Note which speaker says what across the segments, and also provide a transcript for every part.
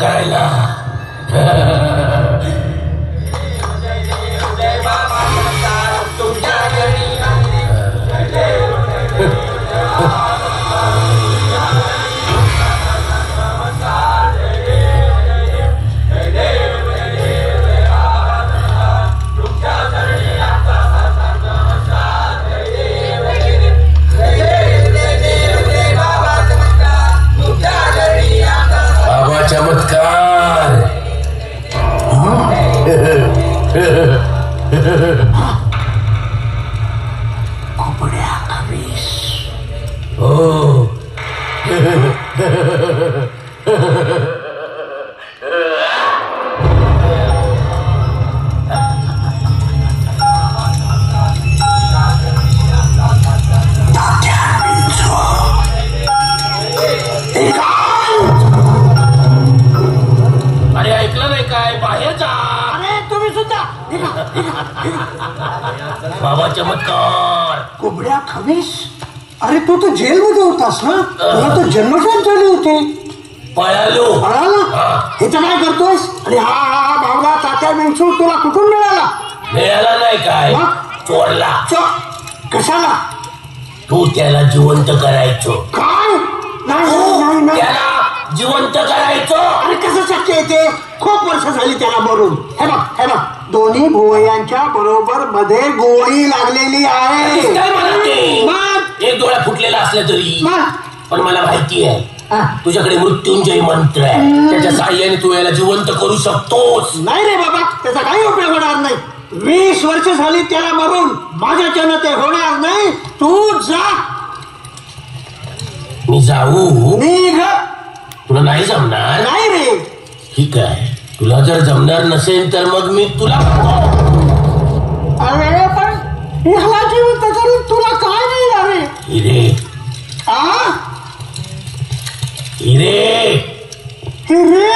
Speaker 1: करायला. चमत्कार.
Speaker 2: कोंबड्या खवीस.
Speaker 1: हो. अरे ऐकलं नाही काय? बाहेर जा.
Speaker 2: अरे तुम्ही सुद्धा
Speaker 1: बाबा चमत्कार.
Speaker 2: कोंबड्या खवीस. अरे तू तर जेलमध्ये होतास ना, तुला तर जन्मठेप झाली होती.
Speaker 1: पळालो.
Speaker 2: पळाला? हे तर काय करतोस? आणि हा भावला तात्या विंचू तुला कुठून मिळाला?
Speaker 1: मिळाला नाही काय? चोरला.
Speaker 2: कशाला?
Speaker 1: तू त्याला जिवंत करायचो.
Speaker 2: काय? नाही.
Speaker 1: त्याला जिवंत करायचो.
Speaker 2: अरे कसं शक्य आहे ते? खूप वर्ष झाली त्याला मरून. हे बघ दोन्ही भुवयांच्या बरोबर मध्ये गोळी लागलेली आहे.
Speaker 1: काय मला ते एक डोळा फुटलेला असला तरी पण मला माहिती आहे तुझ्याकडे मृत्युंजय मंत्र आहे. त्याच्या साह्याने तू याला जिवंत करू शकतोस.
Speaker 2: नाही रे बाबा, त्याचा काही उपयोग होणार नाही. 20 वर्ष झाली त्याला मरून. माझ्याच्यानं ते होणार नाही. तू जा.
Speaker 1: मी जाऊ?
Speaker 2: निघ.
Speaker 1: तुला नाही जमणार?
Speaker 2: नाही रे.
Speaker 1: ठीक आहे, तुला जर जमणार नसेल तर मग मी तुला.
Speaker 2: अरे पण ह्याला जिवंत करून तुला काय मिळणार रे?
Speaker 1: हिरे. हिरे.
Speaker 2: हिरे?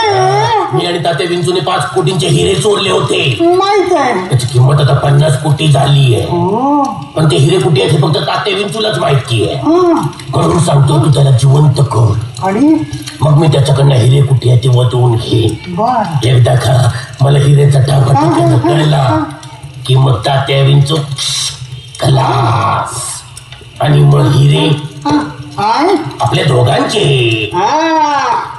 Speaker 1: मी आणि तात्या विंचूने 5 कोटींचे हिरे चोरले होते.
Speaker 2: माहित आहे.
Speaker 1: त्याची किंमत आता 50 कोटी झाली आहे. पण ते हिरे कुठे आहेत हे फक्त तात्या विंचूलाच माहिती आहे. म्हणून सांगतो तू त्याला जिवंत कर
Speaker 2: आणि
Speaker 1: मग मी त्याच्याकडनं हिरे कुठे आहे ते वतवून घेईन. एकदा का मला हिरेचा टाका कळला की मग तात्या विंचू खलास. आणि मग हिरे आपल्या दोघांचे.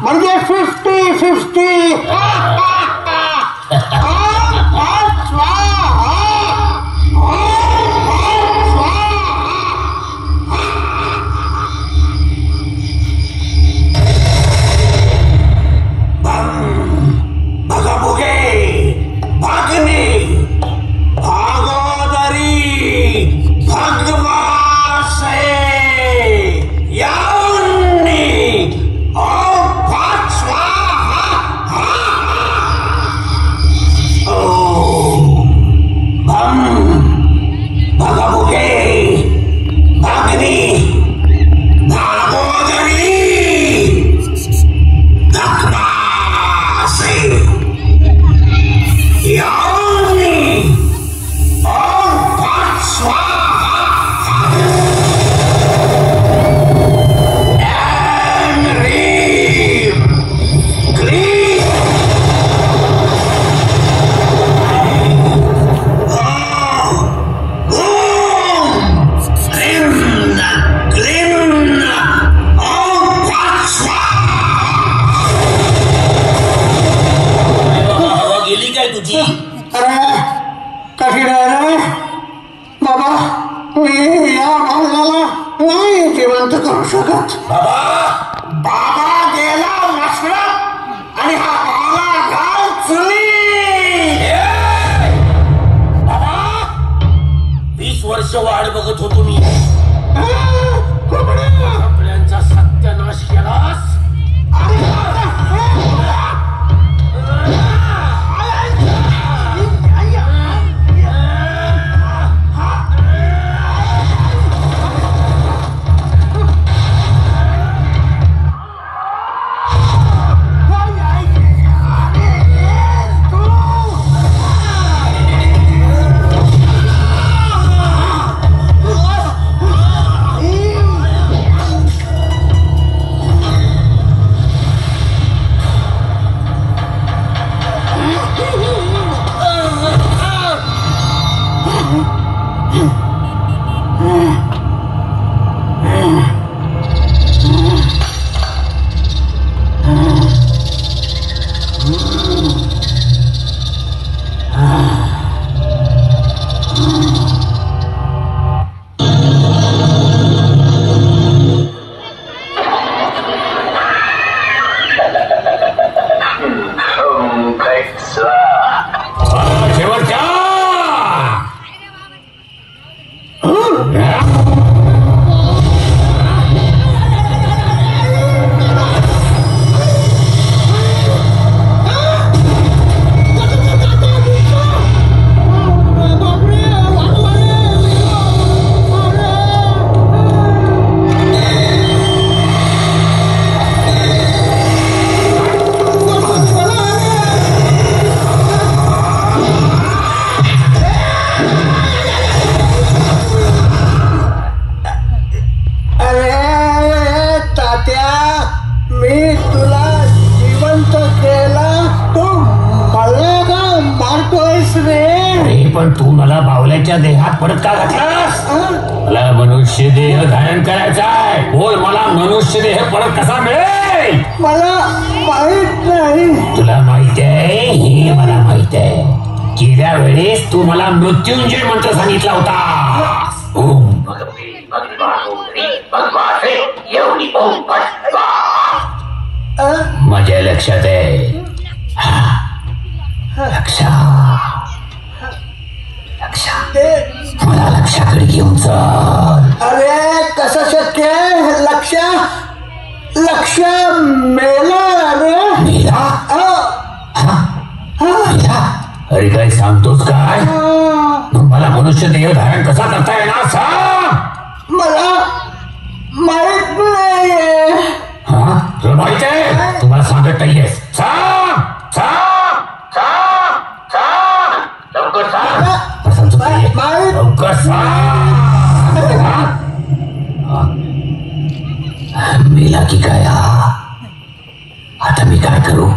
Speaker 2: म्हणजे 50-50.
Speaker 1: बघा बुगे भागणे भागोदरी भगवासे यावन्नी ओम पाच स्वाहा. ओम भम बघा बुगे भागणे भागोदरी भगवासे यावन्नी ओम पाच स्वाहा.
Speaker 2: कठीण आहे रे बाबा. मी या भावनाला नाही जिवंत करू शकत. बाबा गेला मसरत आणि हा भावना घाल चुली.
Speaker 1: बाबा 20 वर्ष वाट बघत होतो मी. आपल्यांचा सत्यानाश केलास. पण तू मला बावल्याच्या देहात परत का घातलास? मला मनुष्य देह धारण करायचा आहे. बोल, मला मनुष्य देह परत कसा मिळेल?
Speaker 2: मला माहित नाही.
Speaker 1: तुला माहित आहे? हे मला माहित आहे. गेल्या वेळेस तू मला मृत्युंजय मंत्र सांगितला होता. ओम भगवते भगवान एवढी ओम माझ्या लक्षात आहे. मला लक्षाकडे घेऊन चल.
Speaker 2: अरे कसं शक्य आहे? लक्ष मेला रे.
Speaker 1: मेला? अरे काय सांगतोस काय? मला मनुष्य देह धारण कसा करता येणार सांग.
Speaker 2: मला माहित नाही.
Speaker 1: तुला माहित आहे? तुम्हाला सांगत नाहीयेस. सांग लवकर सांग. लवकर सांग. मेला की काय? आता मी काय करू?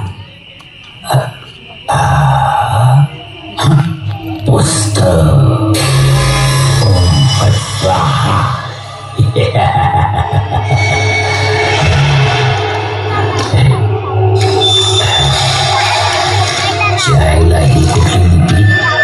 Speaker 1: पुस्तक. जायला ही कुठली
Speaker 3: धन्यवाद.